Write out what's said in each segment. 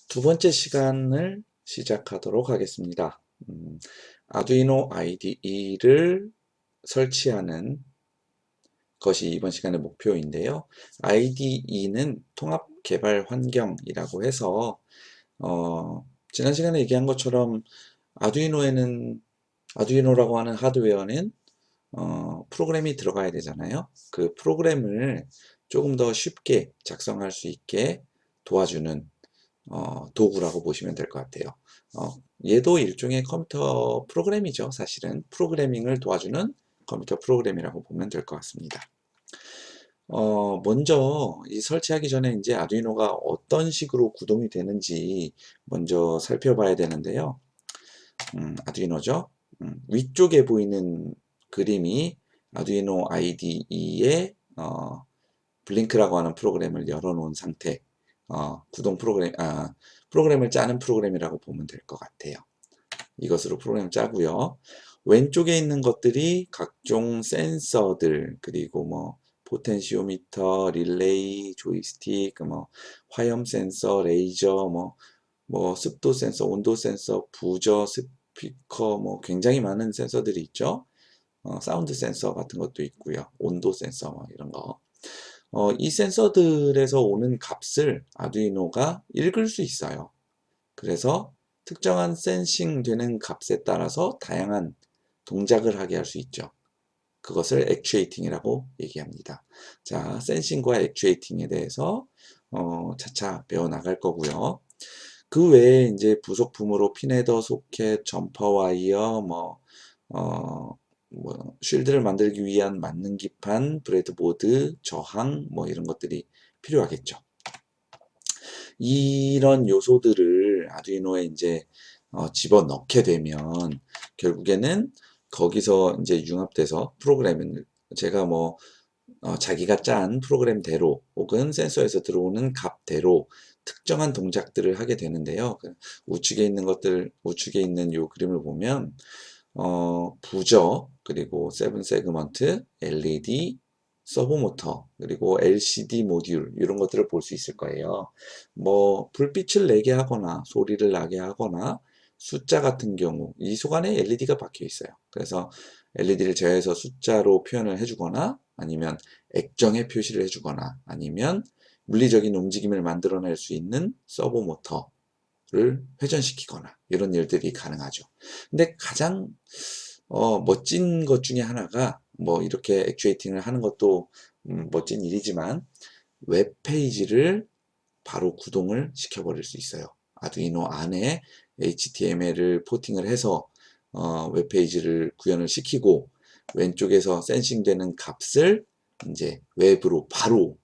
두 번째 시간을 시작하도록 하겠습니다. 아두이노 IDE를 설치하는 것이 이번 시간의 목표인데요. IDE는 통합 개발 환경이라고 해서 지난 시간에 얘기한 것처럼 아두이노에는 아두이노라고 하는 하드웨어는 프로그램이 들어가야 되잖아요. 그 프로그램을 조금 더 쉽게 작성할 수 있게 도와주는 도구라고 보시면 될 것 같아요. 얘도 일종의 컴퓨터 프로그램이죠. 사실은 프로그래밍을 도와주는 컴퓨터 프로그램이라고 보면 될 것 같습니다. 먼저 이 설치하기 전에 이제 아두이노가 어떤 식으로 구동이 되는지 먼저 살펴봐야 되는데요. 아두이노죠. 위쪽에 보이는 그림이 아두이노 IDE의 블링크라고 하는 프로그램을 열어놓은 상태, 구동 프로그램을 짜는 프로그램이라고 보면 될 것 같아요. 이것으로 프로그램을 짜고요. 왼쪽에 있는 것들이 각종 센서들, 그리고 뭐 포텐시오미터, 릴레이, 조이스틱, 뭐 화염 센서, 레이저, 뭐 습도 센서, 온도 센서, 부저, 스피커, 뭐 굉장히 많은 센서들이 있죠. 사운드 센서 같은 것도 있고요. 온도 센서 뭐 이런 거. 이 센서들에서 오는 값을 아두이노가 읽을 수 있어요. 그래서 특정한 센싱 되는 값에 따라서 다양한 동작을 하게 할 수 있죠. 그것을 액추에이팅이라고 얘기합니다. 자, 센싱과 액추에이팅에 대해서 차차 배워 나갈 거고요. 그 외에 이제 부속품으로 핀헤더, 소켓, 점퍼 와이어, 쉴드를 만들기 위한 맞는 기판, 브레드보드, 저항, 뭐 이런 것들이 필요하겠죠. 이런 요소들을 아두이노에 이제 집어넣게 되면 결국에는 거기서 이제 융합돼서 프로그램을 제가 자기가 짠 프로그램대로 혹은 센서에서 들어오는 값대로 특정한 동작들을 하게 되는데요. 우측에 있는 것들, 우측에 있는 요 그림을 보면 부저, 그리고 세븐 세그먼트, LED, 서브모터, 그리고 LCD 모듈 이런 것들을 볼 수 있을 거예요. 뭐 불빛을 내게 하거나 소리를 나게 하거나 숫자 같은 경우 이 속안에 LED가 박혀 있어요. 그래서 LED를 제어해서 숫자로 표현을 해주거나 아니면 액정의 표시를 해주거나 아니면 물리적인 움직임을 만들어낼 수 있는 서브모터를 회전시키거나 이런 일들이 가능하죠. 근데 가장 멋진 것 중에 하나가 뭐 이렇게 액추에이팅을 하는 것도 멋진 일이지만 웹페이지를 바로 구동을 시켜버릴 수 있어요. 아두이노 안에 HTML을 포팅을 해서 웹페이지를 구현을 시키고 왼쪽에서 센싱되는 값을 이제 웹으로 바로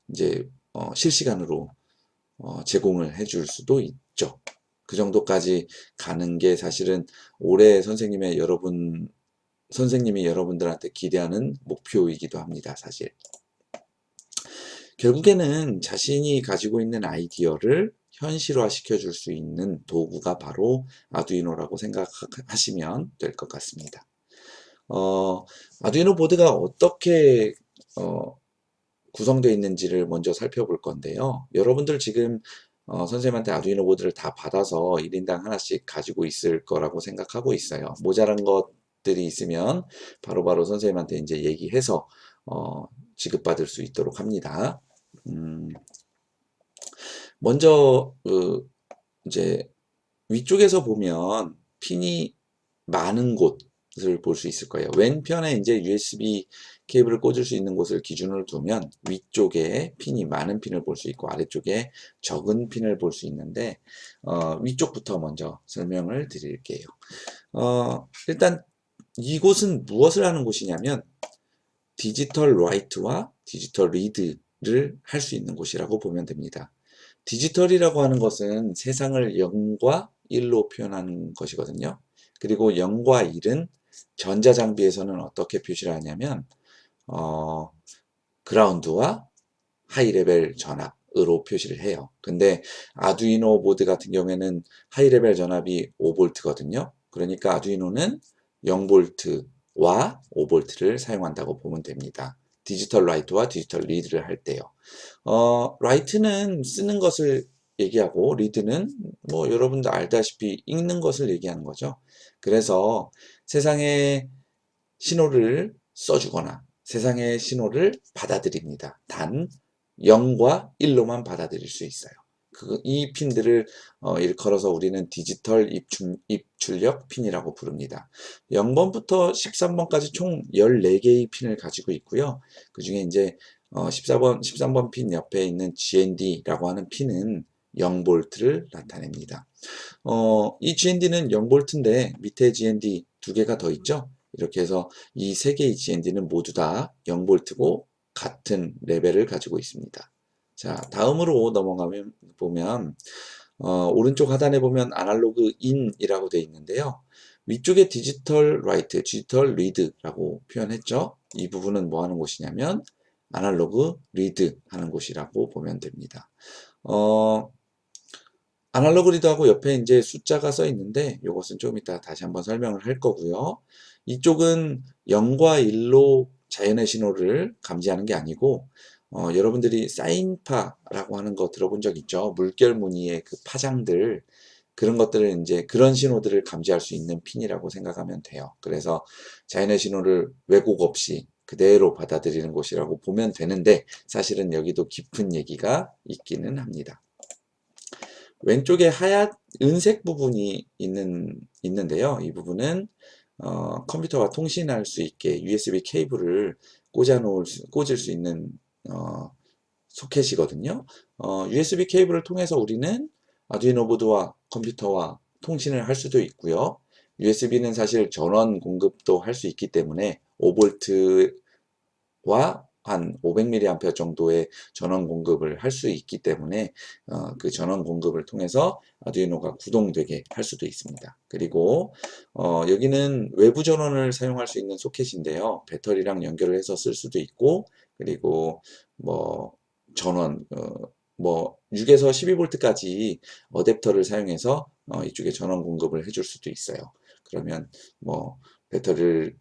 이제 실시간으로 제공을 해줄 수도 있죠. 그 정도까지 가는 게 사실은 올해 선생님이 여러분들한테 기대하는 목표이기도 합니다, 사실. 결국에는 자신이 가지고 있는 아이디어를 현실화 시켜줄 수 있는 도구가 바로 아두이노라고 생각하시면 될 것 같습니다. 아두이노 보드가 어떻게 구성되어 있는지를 먼저 살펴볼 건데요. 여러분들 지금 선생님한테 아두이노 보드를 다 받아서 1인당 하나씩 가지고 있을 거라고 생각하고 있어요. 모자란 것들이 있으면 바로바로 선생님한테 이제 얘기해서 지급받을 수 있도록 합니다. 먼저 이제 위쪽에서 보면 핀이 많은 곳을 볼 수 있을 거예요. 왼편에 이제 USB 케이블을 꽂을 수 있는 곳을 기준으로 두면 위쪽에 핀이 많은 핀을 볼 수 있고 아래쪽에 적은 핀을 볼 수 있는데 위쪽부터 먼저 설명을 드릴게요. 일단 이곳은 무엇을 하는 곳이냐면 디지털 라이트와 디지털 리드를 할 수 있는 곳이라고 보면 됩니다. 디지털이라고 하는 것은 세상을 0과 1로 표현하는 것이거든요. 그리고 0과 1은 전자장비에서는 어떻게 표시를 하냐면 그라운드와 하이레벨 전압으로 표시를 해요. 근데 아두이노 보드 같은 경우에는 하이레벨 전압이 5V거든요. 그러니까 아두이노는 0V와 5V를 사용한다고 보면 됩니다. 디지털 라이트와 디지털 리드를 할 때요. 라이트는 쓰는 것을 얘기하고 리드는 뭐 여러분도 알다시피 읽는 것을 얘기하는 거죠. 그래서 세상에 신호를 써주거나 세상의 신호를 받아들입니다. 단 0과 1로만 받아들일 수 있어요. 이 핀들을 일컬어서 우리는 디지털 입출력 핀이라고 부릅니다. 0번부터 13번까지 총 14개의 핀을 가지고 있고요. 그 중에 이제 13번 핀 옆에 있는 GND라고 하는 핀은 0볼트를 나타냅니다. 이 GND는 0볼트인데 밑에 GND 두 개가 더 있죠. 이렇게 해서 이 세 개의 GND는 모두 다 0볼트고 같은 레벨을 가지고 있습니다. 자, 다음으로 넘어가면 보면 오른쪽 하단에 보면 아날로그 인이라고 되어 있는데요. 위쪽에 디지털 라이트, 디지털 리드라고 표현했죠. 이 부분은 뭐 하는 곳이냐면 아날로그 리드 하는 곳이라고 보면 됩니다. 아날로그 리드하고 옆에 이제 숫자가 써 있는데 이것은 좀 이따 다시 한번 설명을 할 거고요. 이쪽은 0과 1로 자연의 신호를 감지하는 게 아니고 여러분들이 사인파라고 하는 거 들어본 적 있죠? 물결 무늬의 그 파장들 그런 것들을 이제 그런 신호들을 감지할 수 있는 핀이라고 생각하면 돼요. 그래서 자연의 신호를 왜곡 없이 그대로 받아들이는 곳이라고 보면 되는데 사실은 여기도 깊은 얘기가 있기는 합니다. 왼쪽에 은색 부분이 있는데요. 이 부분은 컴퓨터와 통신할 수 있게 USB 케이블을 꽂을 수 있는 소켓이거든요. USB 케이블을 통해서 우리는 아두이노 보드와 컴퓨터와 통신을 할 수도 있고요. USB는 사실 전원 공급도 할 수 있기 때문에 5V와 한 500mAh 정도의 전원 공급을 할 수 있기 때문에 그 전원 공급을 통해서 아두이노가 구동되게 할 수도 있습니다. 그리고 여기는 외부 전원을 사용할 수 있는 소켓인데요. 배터리랑 연결을 해서 쓸 수도 있고 그리고 뭐 전원 뭐 6에서 12V까지 어댑터를 사용해서 이쪽에 전원 공급을 해줄 수도 있어요. 그러면 뭐 배터리를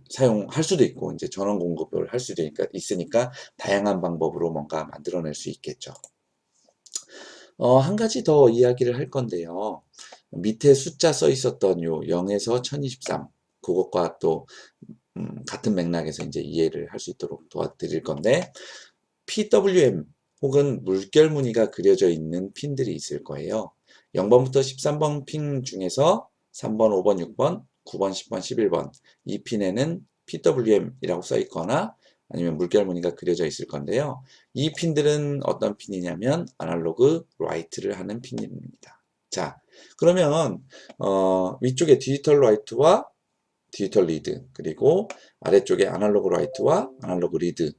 사용할 수도 있고 이제 전원 공급을 할 수도 있으니까 다양한 방법으로 뭔가 만들어낼 수 있겠죠. 한 가지 더 이야기를 할 건데요. 밑에 숫자 써 있었던 요 0에서 1023 그것과 또 같은 맥락에서 이제 이해를 할 수 있도록 도와드릴 건데 PWM 혹은 물결 무늬가 그려져 있는 핀들이 있을 거예요. 0번부터 13번 핀 중에서 3번, 5번, 6번, 9번, 10번, 11번 이 핀에는 PWM이라고 써 있거나 아니면 물결 무늬가 그려져 있을 건데요. 이 핀들은 어떤 핀이냐면 아날로그 라이트를 하는 핀입니다. 자, 그러면 위쪽에 디지털 라이트와 디지털 리드 그리고 아래쪽에 아날로그 라이트와 아날로그 리드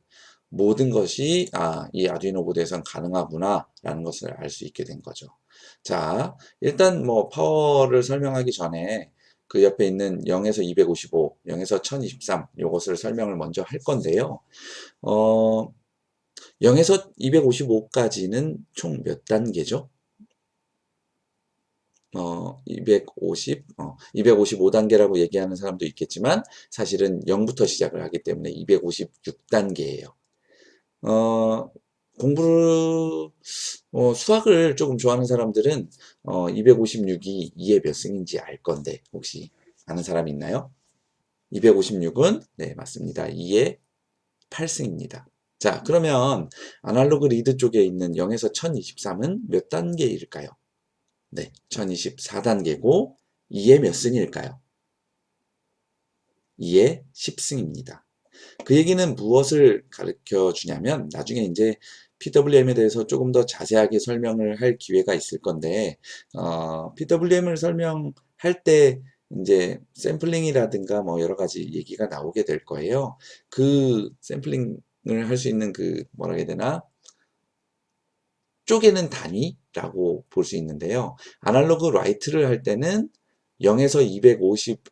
모든 것이 이 아두이노 보드에선 가능하구나 라는 것을 알 수 있게 된 거죠. 자, 일단 뭐 파워를 설명하기 전에 그 옆에 있는 0에서 255, 0에서 1023 요것을 설명을 먼저 할 건데요. 0에서 255까지는 총 몇 단계죠? 255단계라고 얘기하는 사람도 있겠지만 사실은 0부터 시작을 하기 때문에 256단계예요. 수학을 조금 좋아하는 사람들은 256이 2의 몇 승인지 알 건데 혹시 아는 사람 있나요? 256은 네 맞습니다. 2의 8승입니다. 자 그러면 아날로그 리드 쪽에 있는 0에서 1023은 몇 단계일까요? 네 1024단계고 2의 몇 승일까요? 2의 10승입니다. 그 얘기는 무엇을 가르쳐 주냐면 나중에 이제 PWM에 대해서 조금 더 자세하게 설명을 할 기회가 있을 건데 PWM을 설명할 때 이제 샘플링이라든가 뭐 여러 가지 얘기가 나오게 될 거예요. 그 샘플링을 할 수 있는 그 뭐라 해야 되나 쪼개는 단위라고 볼 수 있는데요. 아날로그 라이트를 할 때는 0에서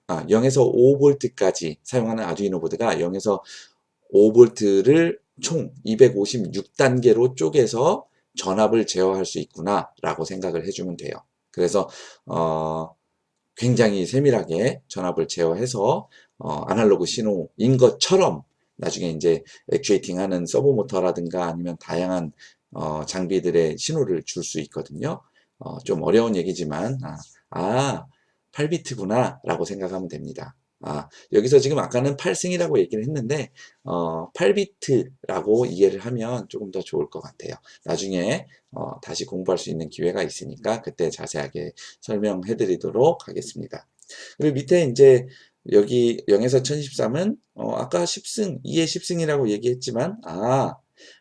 5V까지 사용하는 아두이노 보드가 0에서 5V를 총 256단계로 쪼개서 전압을 제어할 수 있구나 라고 생각을 해주면 돼요. 그래서 굉장히 세밀하게 전압을 제어해서 아날로그 신호인 것처럼 나중에 이제 액추에이팅 하는 서브 모터라든가 아니면 다양한 장비들의 신호를 줄 수 있거든요. 좀 어려운 얘기지만 8비트구나 라고 생각하면 됩니다. 여기서 지금 아까는 8승이라고 얘기를 했는데 8비트라고 이해를 하면 조금 더 좋을 것 같아요. 나중에 다시 공부할 수 있는 기회가 있으니까 그때 자세하게 설명해 드리도록 하겠습니다. 그리고 밑에 이제 여기 0에서 1013은 아까 10승, 2의 10승이라고 얘기했지만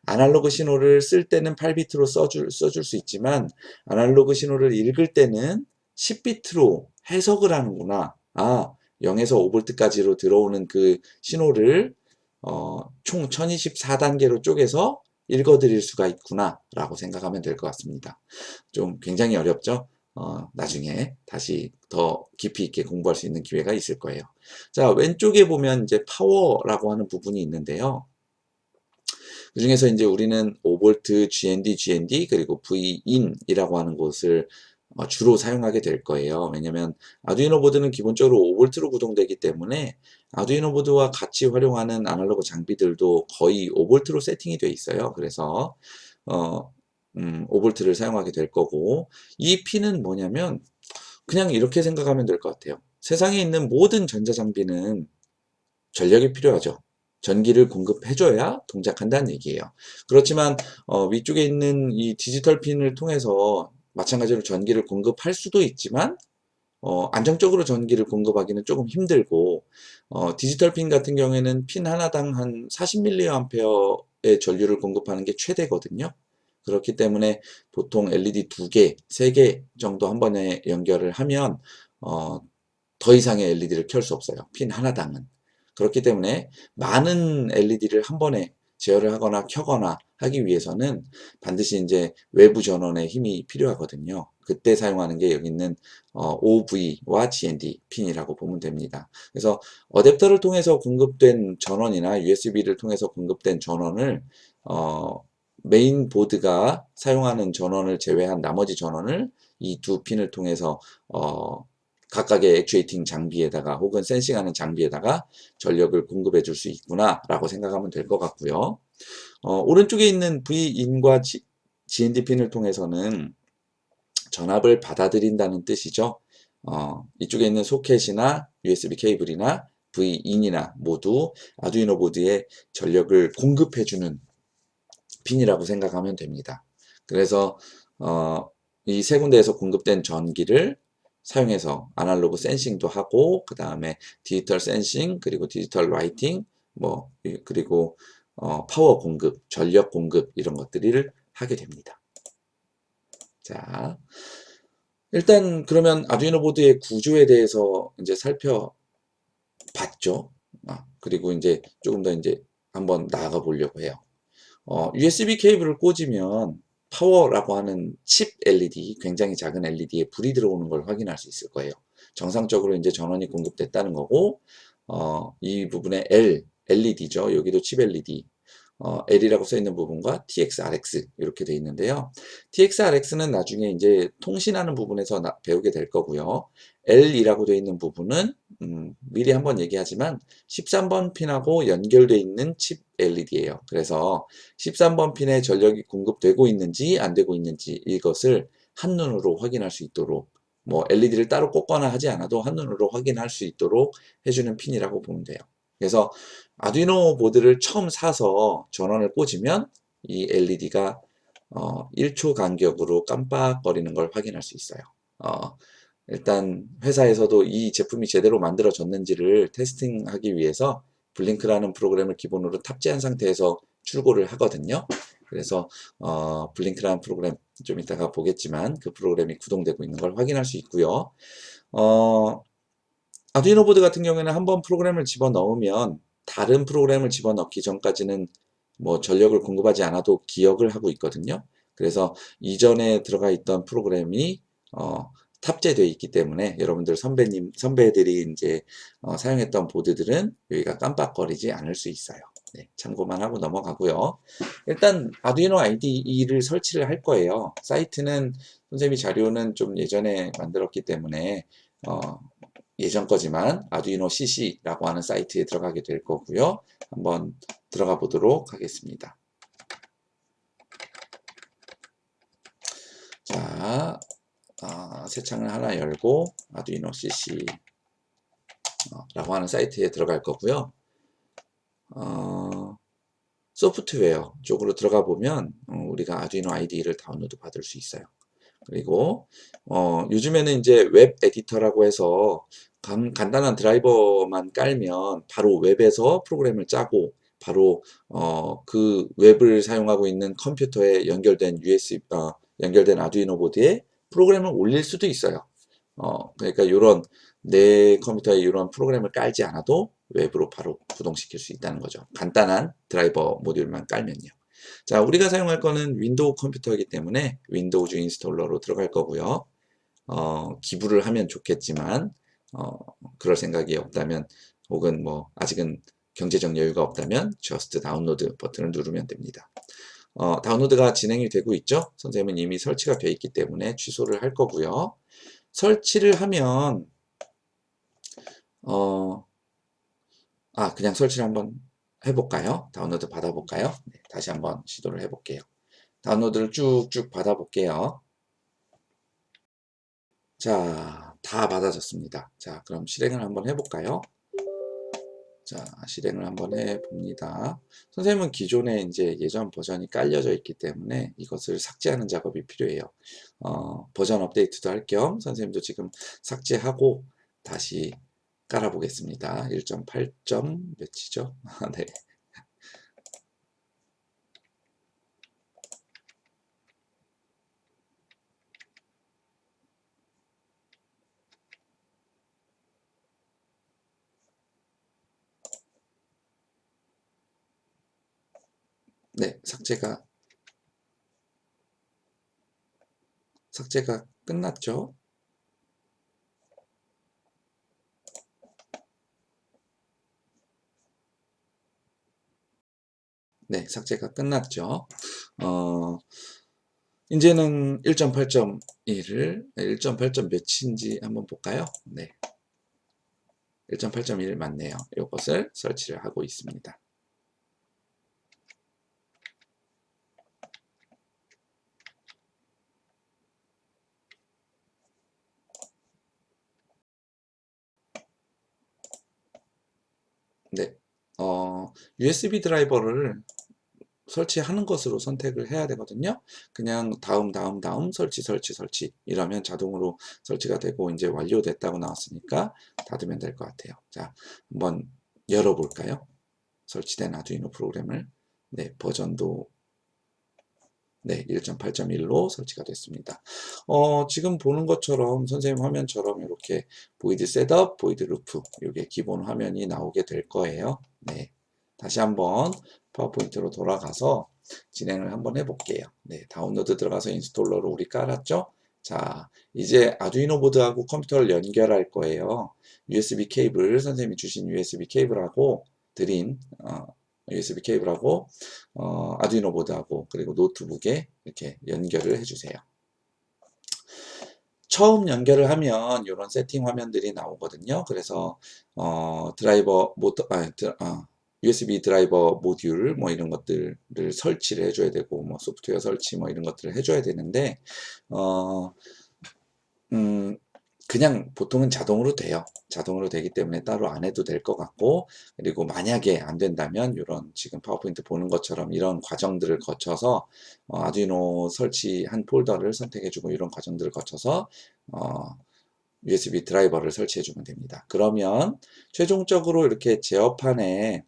아날로그 신호를 쓸 때는 8비트로 써줄 수 있지만 아날로그 신호를 읽을 때는 10비트로 해석을 하는구나. 0에서 5V까지로 들어오는 그 신호를 총 1024단계로 쪼개서 읽어드릴 수가 있구나 라고 생각하면 될 것 같습니다. 좀 굉장히 어렵죠? 나중에 다시 더 깊이 있게 공부할 수 있는 기회가 있을 거예요. 자, 왼쪽에 보면 이제 파워라고 하는 부분이 있는데요. 그 중에서 이제 우리는 5V, GND 그리고 V인이라고 하는 곳을 주로 사용하게 될 거예요. 왜냐면 아두이노 보드는 기본적으로 5V로 구동되기 때문에 아두이노 보드와 같이 활용하는 아날로그 장비들도 거의 5V로 세팅이 되어 있어요. 그래서 5V를 사용하게 될 거고, 이 핀은 뭐냐면 그냥 이렇게 생각하면 될 것 같아요. 세상에 있는 모든 전자장비는 전력이 필요하죠. 전기를 공급해줘야 동작한다는 얘기예요. 그렇지만 위쪽에 있는 이 디지털 핀을 통해서 마찬가지로 전기를 공급할 수도 있지만 안정적으로 전기를 공급하기는 조금 힘들고 디지털 핀 같은 경우에는 핀 하나당 한 40mA의 전류를 공급하는 게 최대거든요. 그렇기 때문에 보통 LED 2개, 3개 정도 한 번에 연결을 하면 더 이상의 LED를 켤 수 없어요. 핀 하나당은. 그렇기 때문에 많은 LED를 한 번에 제어를 하거나 켜거나 하기 위해서는 반드시 이제 외부 전원의 힘이 필요하거든요. 그때 사용하는 게 여기 있는 OV와 GND 핀이라고 보면 됩니다. 그래서 어댑터를 통해서 공급된 전원이나 USB를 통해서 공급된 전원을 메인 보드가 사용하는 전원을 제외한 나머지 전원을 이 두 핀을 통해서 각각의 액추에이팅 장비에다가 혹은 센싱하는 장비에다가 전력을 공급해 줄 수 있구나 라고 생각하면 될 것 같고요. 오른쪽에 있는 V인과 GND 핀을 통해서는 전압을 받아들인다는 뜻이죠. 이쪽에 있는 소켓이나 USB 케이블이나 V인이나 모두 아두이노 보드에 전력을 공급해주는 핀이라고 생각하면 됩니다. 그래서 이 세 군데에서 공급된 전기를 사용해서 아날로그 센싱도 하고 그 다음에 디지털 센싱 그리고 디지털 라이팅 그리고 파워 공급, 전력 공급 이런 것들을 하게 됩니다. 자, 일단 그러면 아두이노 보드의 구조에 대해서 이제 살펴봤죠. 그리고 이제 조금 더 이제 한번 나아가 보려고 해요. USB 케이블을 꽂으면 파워라고 하는 칩 LED, 굉장히 작은 LED에 불이 들어오는 걸 확인할 수 있을 거예요. 정상적으로 이제 전원이 공급됐다는 거고, 이 부분에 LED죠. 여기도 칩 LED. L이라고 써 있는 부분과 TX-RX 이렇게 되어 있는데요. TX-RX는 나중에 이제 통신하는 부분에서 배우게 될 거고요. L이라고 되어 있는 부분은 미리 한번 얘기하지만 13번 핀하고 연결되어 있는 칩 LED예요. 그래서 13번 핀에 전력이 공급되고 있는지 안 되고 있는지 이것을 한눈으로 확인할 수 있도록 LED를 따로 꽂거나 하지 않아도 한눈으로 확인할 수 있도록 해주는 핀이라고 보면 돼요. 그래서 아두이노 보드를 처음 사서 전원을 꽂으면 이 LED가 1초 간격으로 깜빡거리는 걸 확인할 수 있어요. 일단 회사에서도 이 제품이 제대로 만들어졌는지를 테스팅하기 위해서 블링크라는 프로그램을 기본으로 탑재한 상태에서 출고를 하거든요. 그래서 블링크라는 프로그램 좀 이따가 보겠지만 그 프로그램이 구동되고 있는 걸 확인할 수 있고요. 아두이노 보드 같은 경우에는 한번 프로그램을 집어넣으면 다른 프로그램을 집어넣기 전까지는 전력을 공급하지 않아도 기억을 하고 있거든요. 그래서 이전에 들어가 있던 프로그램이 탑재되어 있기 때문에 여러분들 선배들이 이제 사용했던 보드들은 여기가 깜빡거리지 않을 수 있어요. 네, 참고만 하고 넘어가고요. 일단 아두이노 IDE를 설치를 할 거예요. 사이트는 선생님이 자료는 좀 예전에 만들었기 때문에 예전 거지만 아두이노 CC라고 하는 사이트에 들어가게 될 거고요. 한번 들어가 보도록 하겠습니다. 자, 새 창을 하나 열고 아두이노 CC 라고 하는 사이트에 들어갈 거고요. 소프트웨어 쪽으로 들어가 보면 우리가 아두이노 IDE를 다운로드 받을 수 있어요. 그리고 요즘에는 이제 웹 에디터라고 해서 간단한 드라이버만 깔면 바로 웹에서 프로그램을 짜고 바로 그 웹을 사용하고 있는 컴퓨터에 연결된 아두이노 보드에 프로그램을 올릴 수도 있어요. 그러니까 이런 내 컴퓨터에 이런 프로그램을 깔지 않아도 웹으로 바로 구동시킬 수 있다는 거죠. 간단한 드라이버 모듈만 깔면요. 자, 우리가 사용할 거는 윈도우 컴퓨터이기 때문에 윈도우즈 인스톨러로 들어갈 거고요. 기부를 하면 좋겠지만 그럴 생각이 없다면 혹은 뭐 아직은 경제적 여유가 없다면 just 다운로드 버튼을 누르면 됩니다. 다운로드가 진행이 되고 있죠. 선생님은 이미 설치가 되어 있기 때문에 취소를 할 거고요. 설치를 하면 그냥 설치를 한번 해볼까요? 다운로드 받아볼까요? 네, 다시 한번 시도를 해볼게요. 다운로드를 쭉쭉 받아볼게요. 자, 다 받아졌습니다. 자, 그럼 실행을 한번 해볼까요? 자, 실행을 한번 해봅니다. 선생님은 기존에 이제 예전 버전이 깔려져 있기 때문에 이것을 삭제하는 작업이 필요해요. 버전 업데이트도 할 겸 선생님도 지금 삭제하고 다시 깔아보겠습니다. 1.8점 몇이죠? 네. 네, 삭제가 끝났죠? 네, 삭제가 끝났죠. 이제는 1.8.1을 1.8점 몇인지 한번 볼까요? 네, 1.8.1 맞네요. 이것을 설치를 하고 있습니다. 네, USB 드라이버를 설치하는 것으로 선택을 해야 되거든요. 그냥 다음 설치 이러면 자동으로 설치가 되고 이제 완료됐다고 나왔으니까 닫으면 될 것 같아요. 자, 한번 열어볼까요? 설치된 아두이노 프로그램을. 네, 버전도 네, 1.8.1로 설치가 됐습니다. 지금 보는 것처럼 선생님 화면처럼 이렇게 보이드 셋업, 보이드 루프 이게 기본 화면이 나오게 될 거예요. 네, 다시 한번 파워포인트로 돌아가서 진행을 한번 해볼게요. 네, 다운로드 들어가서 인스톨러로 우리 깔았죠? 자, 이제 아두이노 보드하고 컴퓨터를 연결할 거예요. USB 케이블, 선생님이 주신 USB 케이블하고 드린 USB 케이블하고 아두이노 보드하고 그리고 노트북에 이렇게 연결을 해주세요. 처음 연결을 하면 이런 세팅 화면들이 나오거든요. 그래서 드라이버 USB 드라이버 모듈 뭐 이런 것들을 설치를 해줘야 되고 뭐 소프트웨어 설치 뭐 이런 것들을 해줘야 되는데 그냥 보통은 자동으로 돼요. 자동으로 되기 때문에 따로 안 해도 될 것 같고, 그리고 만약에 안 된다면 이런 지금 파워포인트 보는 것처럼 이런 과정들을 거쳐서 아두이노 설치한 폴더를 선택해주고 이런 과정들을 거쳐서 USB 드라이버를 설치해주면 됩니다. 그러면 최종적으로 이렇게 제어판에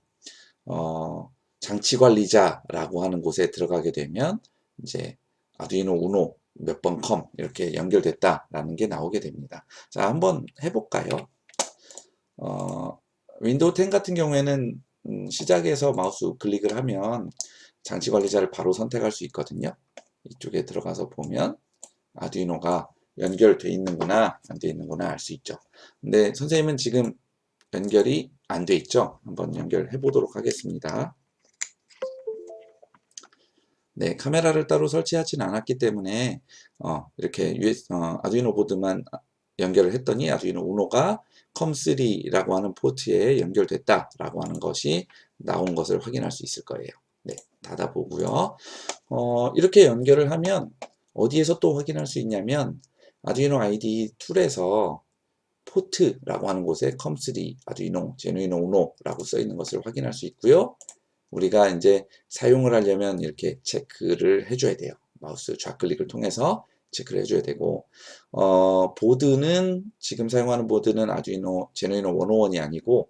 장치 관리자라고 하는 곳에 들어가게 되면 이제 아두이노 우노 몇 번 컴 이렇게 연결됐다라는 게 나오게 됩니다. 자, 한번 해볼까요? 윈도우 10 같은 경우에는 시작에서 마우스 클릭을 하면 장치 관리자를 바로 선택할 수 있거든요. 이쪽에 들어가서 보면 아두이노가 연결돼 있는구나 안 돼 있는구나 알 수 있죠. 근데 선생님은 지금 연결이 안 돼 있죠. 한번 연결해 보도록 하겠습니다. 네, 카메라를 따로 설치하진 않았기 때문에 이렇게 아두이노 보드만 연결을 했더니 아두이노 우노가 컴3라고 하는 포트에 연결됐다라고 하는 것이 나온 것을 확인할 수 있을 거예요. 네, 닫아보고요. 이렇게 연결을 하면 어디에서 또 확인할 수 있냐면 아두이노 IDE 툴에서 포트라고 하는 곳에 컴3, 아두이노, 제누이노 우노라고 써 있는 것을 확인할 수 있고요. 우리가 이제 사용을 하려면 이렇게 체크를 해줘야 돼요. 마우스 좌클릭을 통해서 체크를 해줘야 되고, 보드는 지금 사용하는 보드는 아두이노 제누이노 101이 아니고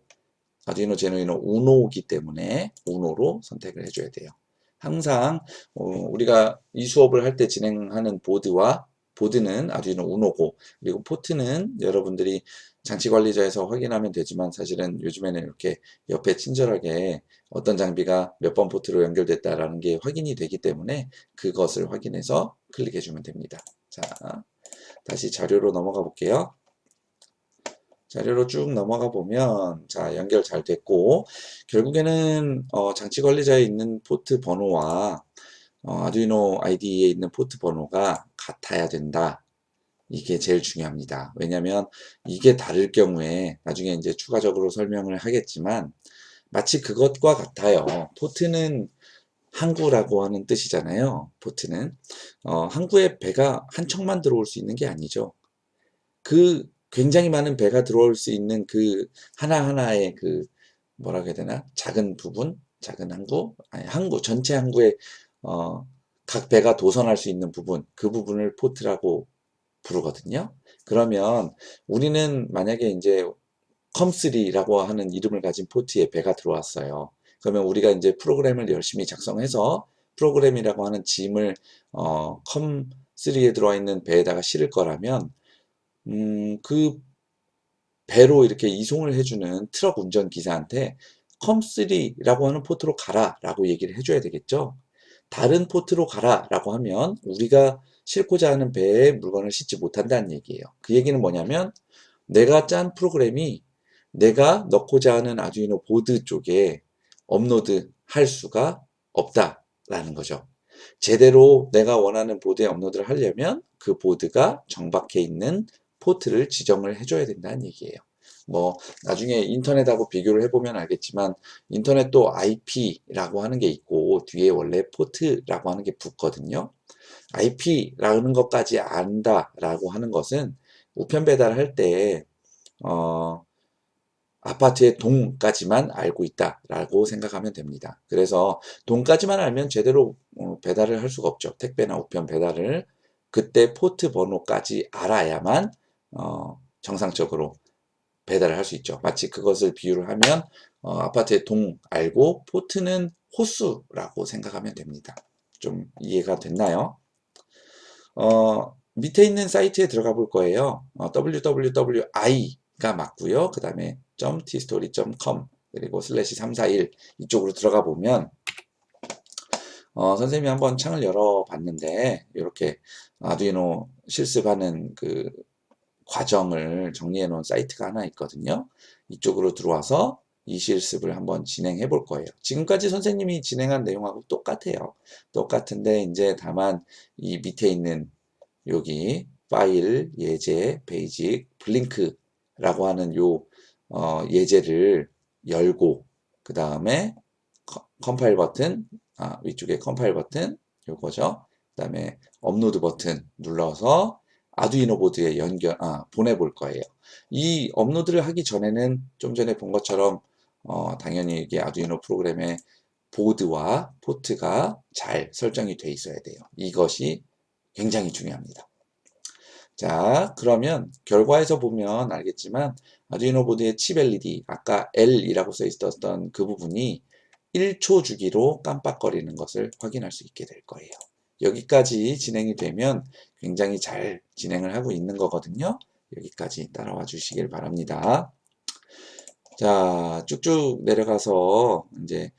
아두이노 제누이노 우노이기 때문에 우노로 선택을 해줘야 돼요. 항상 우리가 이 수업을 할 때 진행하는 보드는 아두이노 우노고, 그리고 포트는 여러분들이 장치관리자에서 확인하면 되지만 사실은 요즘에는 이렇게 옆에 친절하게 어떤 장비가 몇 번 포트로 연결됐다라는 게 확인이 되기 때문에 그것을 확인해서 클릭해 주면 됩니다. 자, 다시 자료로 넘어가 볼게요. 자료로 쭉 넘어가 보면, 자, 연결 잘 됐고, 결국에는 장치 관리자에 있는 포트 번호와 아두이노 IDE에 있는 포트 번호가 같아야 된다. 이게 제일 중요합니다. 왜냐면 이게 다를 경우에 나중에 이제 추가적으로 설명을 하겠지만 마치 그것과 같아요. 포트는 항구라고 하는 뜻이잖아요. 포트는 항구에 배가 한 척만 들어올 수 있는 게 아니죠. 그 굉장히 많은 배가 들어올 수 있는 그 하나하나의 그 뭐라고 해야 되나? 작은 부분, 작은 항구, 아니 항구 전체 항구에 각 배가 도선할 수 있는 부분, 그 부분을 포트라고 부르거든요. 그러면 우리는 만약에 이제 컴3라고 하는 이름을 가진 포트에 배가 들어왔어요. 그러면 우리가 이제 프로그램을 열심히 작성해서 프로그램이라고 하는 짐을 컴3에 들어와 있는 배에다가 실을 거라면 그 배로 이렇게 이송을 해주는 트럭 운전기사한테 컴3라고 하는 포트로 가라 라고 얘기를 해줘야 되겠죠. 다른 포트로 가라 라고 하면 우리가 싣고자 하는 배에 물건을 싣지 못한다는 얘기예요. 그 얘기는 뭐냐면 내가 짠 프로그램이 내가 넣고자 하는 아두이노 보드 쪽에 업로드 할 수가 없다라는 거죠. 제대로 내가 원하는 보드에 업로드를 하려면 그 보드가 정박해 있는 포트를 지정을 해줘야 된다는 얘기예요. 뭐 나중에 인터넷하고 비교를 해보면 알겠지만 인터넷도 IP라고 하는 게 있고 뒤에 원래 포트라고 하는 게 붙거든요. IP라는 것까지 안다라고 하는 것은 우편 배달할 때 아파트의 동까지만 알고 있다라고 생각하면 됩니다. 그래서 동까지만 알면 제대로 배달을 할 수가 없죠. 택배나 우편 배달을. 그때 포트 번호까지 알아야만 정상적으로 배달을 할 수 있죠. 마치 그것을 비유를 하면 아파트의 동 알고 포트는 호수라고 생각하면 됩니다. 좀 이해가 됐나요? 밑에 있는 사이트에 들어가 볼 거예요. www.i가 맞고요. 그 다음에 .tstory.com 그리고 /341 이쪽으로 들어가 보면 선생님이 한번 창을 열어 봤는데 이렇게 아두이노 실습하는 그 과정을 정리해 놓은 사이트가 하나 있거든요. 이쪽으로 들어와서 이 실습을 한번 진행해 볼 거예요. 지금까지 선생님이 진행한 내용하고 똑같아요. 똑같은데 이제 다만 이 밑에 있는 여기 파일, 예제, 베이직, 블링크라고 하는 요 예제를 열고 그 다음에 컴파일 버튼, 위쪽에 컴파일 버튼 요거죠. 그 다음에 업로드 버튼 눌러서 아두이노 보드에 보내볼 거예요. 이 업로드를 하기 전에는 좀 전에 본 것처럼 당연히 이게 아두이노 프로그램의 보드와 포트가 잘 설정이 돼 있어야 돼요. 이것이 굉장히 중요합니다. 자, 그러면 결과에서 보면 알겠지만 아두이노 보드의 칩 LED, 아까 L이라고 써 있었던 그 부분이 1초 주기로 깜빡거리는 것을 확인할 수 있게 될 거예요. 여기까지 진행이 되면 굉장히 잘 진행을 하고 있는 거거든요. 여기까지 따라와 주시길 바랍니다. 자, 쭉쭉 내려가서 이제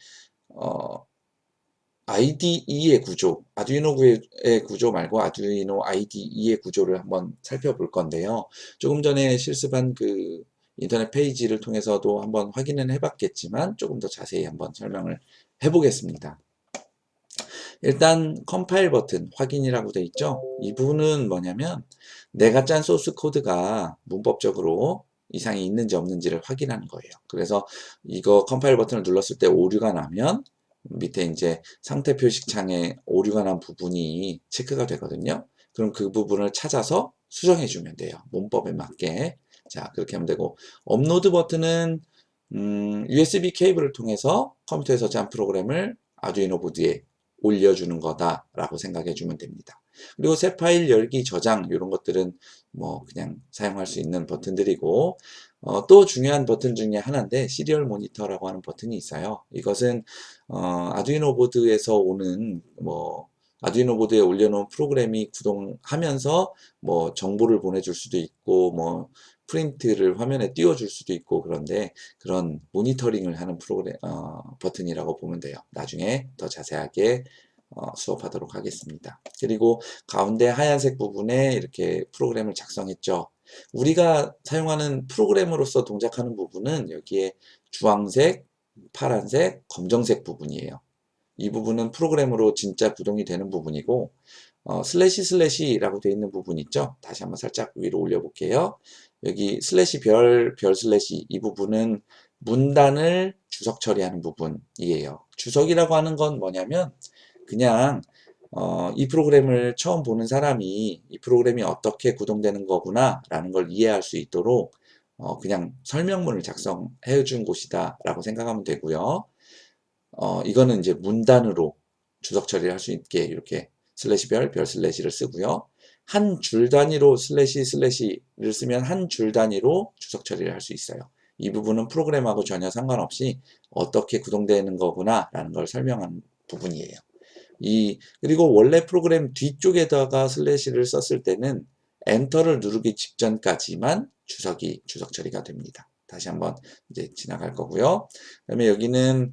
IDE의 구조, 아두이노의 구조 말고 아두이노 IDE의 구조를 한번 살펴볼 건데요. 조금 전에 실습한 그 인터넷 페이지를 통해서도 한번 확인은 해봤겠지만 조금 더 자세히 한번 설명을 해보겠습니다. 일단 컴파일 버튼 확인이라고 돼 있죠. 이 부분은 뭐냐면 내가 짠 소스 코드가 문법적으로 이상이 있는지 없는지를 확인하는 거예요. 그래서 이거 컴파일 버튼을 눌렀을 때 오류가 나면 밑에 이제 상태 표식 창에 오류가 난 부분이 체크가 되거든요. 그럼 그 부분을 찾아서 수정해 주면 돼요. 문법에 맞게. 자, 그렇게 하면 되고, 업로드 버튼은 USB 케이블을 통해서 컴퓨터에서 짠 프로그램을 아두이노 보드에 올려주는 거다라고 생각해 주면 됩니다. 그리고 새 파일 열기, 저장 이런 것들은 뭐 그냥 사용할 수 있는 버튼들이고, 또 중요한 버튼 중에 하나인데 시리얼 모니터라고 하는 버튼이 있어요. 이것은 아두이노 보드에서 오는 뭐 아두이노 보드에 올려놓은 프로그램이 구동하면서 뭐 정보를 보내줄 수도 있고 뭐 프린트를 화면에 띄워줄 수도 있고 그런데 그런 모니터링을 하는 프로그램 버튼이라고 보면 돼요. 나중에 더 자세하게 수업하도록 하겠습니다. 그리고 가운데 하얀색 부분에 이렇게 프로그램을 작성했죠. 우리가 사용하는 프로그램으로서 동작하는 부분은 여기에 주황색, 파란색, 검정색 부분이에요. 이 부분은 프로그램으로 진짜 구동이 되는 부분이고 슬래시 슬래시라고 되어 있는 부분 있죠. 다시 한번 살짝 위로 올려볼게요. 여기 슬래시 별 슬래시 이 부분은 문단을 주석 처리하는 부분이에요. 주석이라고 하는 건 뭐냐면 그냥 이 프로그램을 처음 보는 사람이 이 프로그램이 어떻게 구동되는 거구나 라는 걸 이해할 수 있도록 그냥 설명문을 작성해 준 곳이다 라고 생각하면 되고요. 이거는 이제 문단으로 주석 처리를 할 수 있게 이렇게 슬래시 별 슬래시를 쓰고요. 한 줄 단위로 슬래시 슬래시를 쓰면 한 줄 단위로 주석 처리를 할 수 있어요. 이 부분은 프로그램하고 전혀 상관없이 어떻게 구동되는 거구나 라는 걸 설명하는 부분이에요. 그리고 원래 프로그램 뒤쪽에다가 슬래시를 썼을 때는 엔터를 누르기 직전까지만 주석 처리가 됩니다. 다시 한번 이제 지나갈 거고요. 그다음에 여기는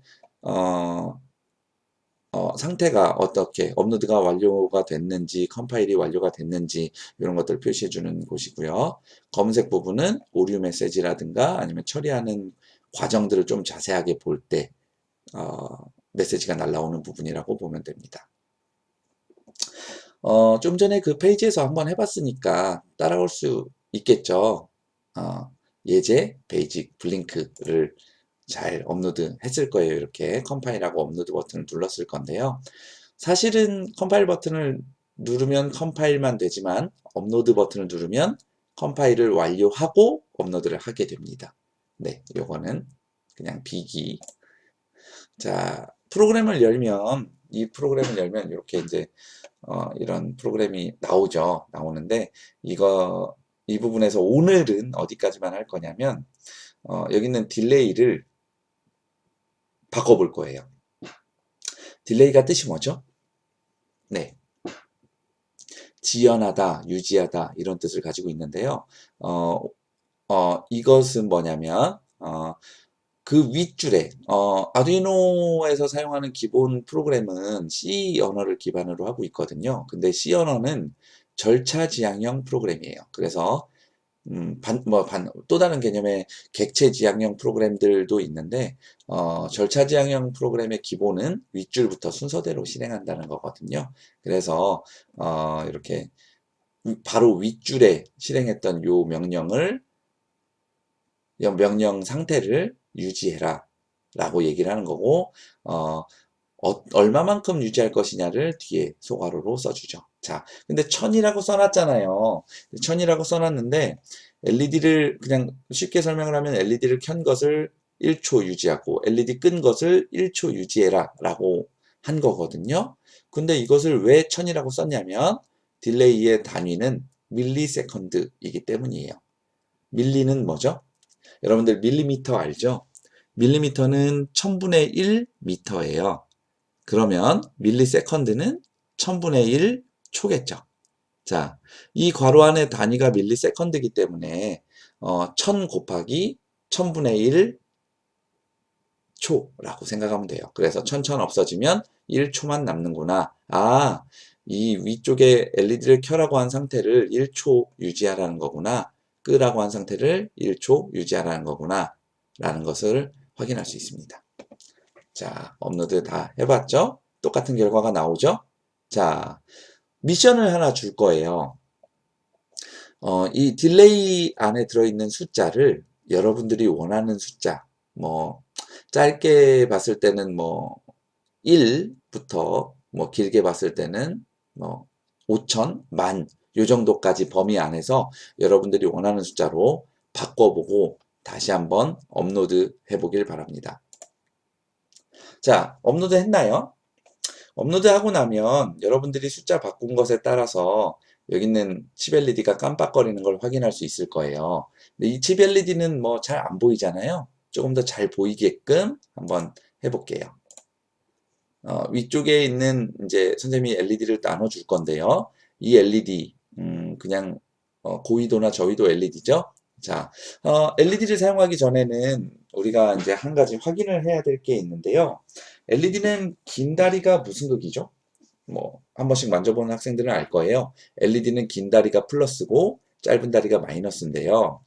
상태가 어떻게 업로드가 완료가 됐는지 컴파일이 완료가 됐는지 이런 것들을 표시해 주는 곳이고요. 검은색 부분은 오류 메시지라든가 아니면 처리하는 과정들을 좀 자세하게 볼 때 메시지가 날라오는 부분이라고 보면 됩니다. 좀 전에 그 페이지에서 한번 해봤으니까 따라올 수 있겠죠. 예제, 베이직, 블링크를 잘 업로드 했을 거예요. 이렇게 컴파일하고 업로드 버튼을 눌렀을 건데요. 사실은 컴파일 버튼을 누르면 컴파일만 되지만 업로드 버튼을 누르면 컴파일을 완료하고 업로드를 하게 됩니다. 네, 요거는 그냥 비기. 자, 이 프로그램을 열면 이렇게 이제 이런 프로그램이 나오는데 이 부분에서 오늘은 어디까지만 할 거냐면 여기 있는 딜레이를 바꿔볼 거예요. 딜레이가 뜻이 뭐죠? 네. 지연하다, 유지하다 이런 뜻을 가지고 있는데요. 이것은 뭐냐면 그 윗줄에 아두이노에서 사용하는 기본 프로그램은 C 언어를 기반으로 하고 있거든요. 근데 C 언어는 절차 지향형 프로그램이에요. 그래서 또 다른 개념의 객체 지향형 프로그램들도 있는데 절차 지향형 프로그램의 기본은 윗줄부터 순서대로 실행한다는 거거든요. 그래서 이렇게 바로 윗줄에 실행했던 요 명령 상태를 유지해라 라고 얘기를 하는 거고 얼마만큼 유지할 것이냐를 뒤에 소괄호로 써주죠. 자, 근데 1000이라고 써놨잖아요. 1000이라고 써놨는데 LED를 그냥 쉽게 설명을 하면 LED를 켠 것을 1초 유지하고 LED 끈 것을 1초 유지해라 라고 한 거거든요. 근데 이것을 왜 1000이라고 썼냐면 딜레이의 단위는 밀리세컨드이기 때문이에요. 밀리는 뭐죠? 여러분들 밀리미터 알죠? 밀리미터는 1000분의 1 미터예요. 그러면 밀리세컨드는 1000분의 1 초겠죠. 자, 이 괄호 안의 단위가 밀리세컨드이기 때문에 1000 곱하기 1000분의 1 초라고 생각하면 돼요. 그래서 1000 없어지면 1초만 남는구나. 이 위쪽에 LED를 켜라고 한 상태를 1초 유지하라는 거구나. 끄라고 한 상태를 1초 유지하라는 거구나. 라는 것을 확인할 수 있습니다. 자, 업로드 다 해봤죠? 똑같은 결과가 나오죠? 자, 미션을 하나 줄 거예요. 이 딜레이 안에 들어있는 숫자를 여러분들이 원하는 숫자, 짧게 봤을 때는 1부터 뭐 길게 봤을 때는 뭐 5천, 만, 요 정도까지 범위 안에서 여러분들이 원하는 숫자로 바꿔보고 다시 한번 업로드 해보길 바랍니다. 자, 업로드 했나요? 업로드하고 나면 여러분들이 숫자 바꾼 것에 따라서 여기 있는 칩 LED가 깜빡거리는 걸 확인할 수 있을 거예요. 근데 이 칩 LED는 뭐 잘 안 보이잖아요. 조금 더 잘 보이게끔 한번 해볼게요. 위쪽에 있는 이제 선생님이 LED를 나눠줄 건데요. 이 LED, 그냥 고위도나 저위도 LED죠. 자, LED를 사용하기 전에는 우리가 이제 한 가지 확인을 해야 될 게 있는데요. LED는 긴 다리가 무슨 극이죠? 뭐, 한 번씩 만져보는 학생들은 알 거예요. LED는 긴 다리가 플러스고 짧은 다리가 마이너스인데요.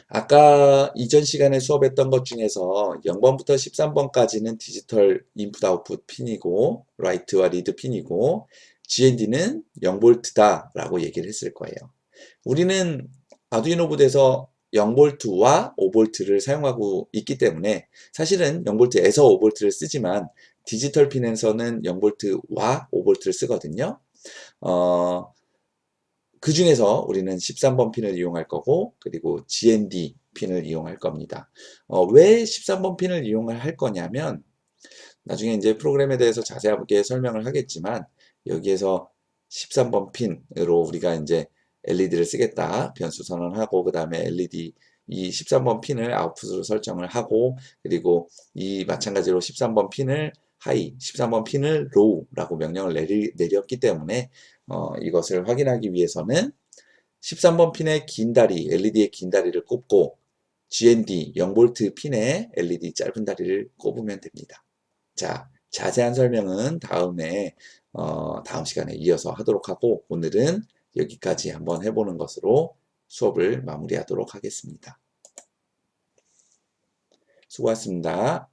아까 이전 시간에 수업했던 것 중에서 0번부터 13번까지는 디지털 인풋 아웃풋 핀이고 라이트와 리드 핀이고 GND는 0볼트다 라고 얘기를 했을 거예요. 우리는 아두이노 보드에서 0볼트와 5볼트를 사용하고 있기 때문에 사실은 0볼트에서 5볼트를 쓰지만 디지털 핀에서는 0볼트와 5볼트를 쓰거든요. 그 중에서 우리는 13번 핀을 이용할 거고 그리고 GND 핀을 이용할 겁니다. 왜 13번 핀을 이용을 할 거냐면 나중에 이제 프로그램에 대해서 자세하게 설명을 하겠지만 여기에서 13번 핀으로 우리가 이제 LED를 쓰겠다 변수 선언하고 그 다음에 LED 이 13번 핀을 아웃풋으로 설정을 하고 그리고 이 마찬가지로 13번 핀을 하이, 13번 핀을 로우라고 명령을 내렸기 때문에 이것을 확인하기 위해서는 13번 핀의 긴 다리, LED의 긴 다리를 꼽고 GND 0V 핀의 LED 짧은 다리를 꼽으면 됩니다. 자, 자세한 설명은 다음 시간에 이어서 하도록 하고 오늘은 여기까지 한번 해보는 것으로 수업을 마무리하도록 하겠습니다. 수고하셨습니다.